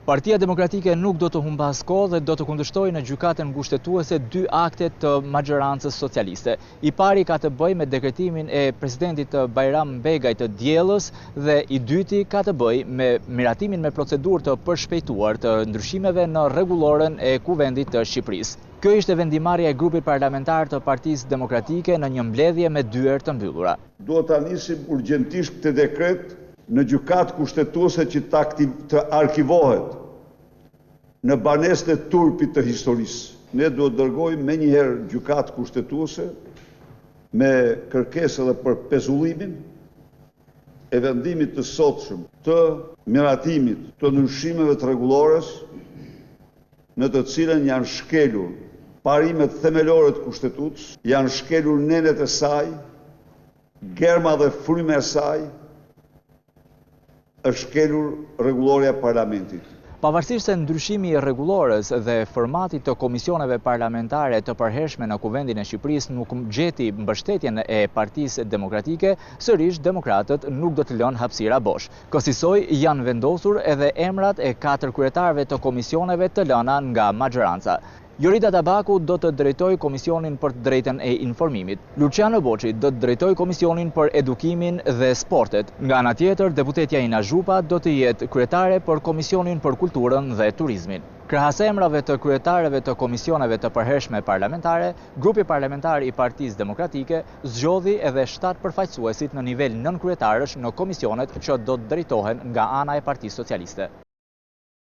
Partia Demokratike nuk do të humbas kohë dhe do të kundërshtojë në gjykatën mbushtetuese 2 akte të majorancës socialiste. I pari ka të bëjë me dekretimin e presidentit Bajram Begaj të diellës dhe i dyti ka të bëjë me miratimin me procedurë të përshpejtuar të ndryshimeve në rregulloren e Kuvendit të Shqipërisë. Kjo ishte vendimarrja e grupit parlamentar të Partisë Demokratike në një mbledhje me dyer të mbyllura. Duhet ta nisim urgjentisht këtë dekret në gjykatë kushtetuese që të arkivohet në banesën e turpit të historisë. Ne duhet dërgojmë menjëherë gjykatë kushtetuese me kërkesë edhe për pezullimin e vendimit të sotshëm të miratimit të ndryshimeve të rregullores në të cilën janë shkelur parimet themelore të kushtetutës, janë shkelur nenet e saj, germa dhe fryma e saj, është shkelur rregulloria e parlamentit. Pavarësisht se ndryshimi i rregullores dhe formatit të komisioneve parlamentare të përhershme në Kuvendin e Shqipërisë nuk gjeti mbështetjen e Partisë Demokratike, sërish demokratët nuk do të lënë hapësira bosh. Kësaj janë vendosur edhe emrat e 4 kryetarëve të komisioneve të lëna nga majoranca. Jorita Tabaku do të drejtojë Komisionin për të drejtën e informimit. Luciano Boçi do të drejtojë Komisionin për edukimin dhe sportet. Nga ana tjetër, deputetja Ina Zhupa do të jetë kryetare për Komisionin për kulturën dhe turizmin. Krahas emrave të kryetarëve të komisioneve të përhershme parlamentare, grupi parlamentar i Partisë Demokratike zgjodhi edhe 7 përfaqësuesit në nivel nën kryetarësh në komisionet që do të drejtohen nga ana e Partisë Socialiste.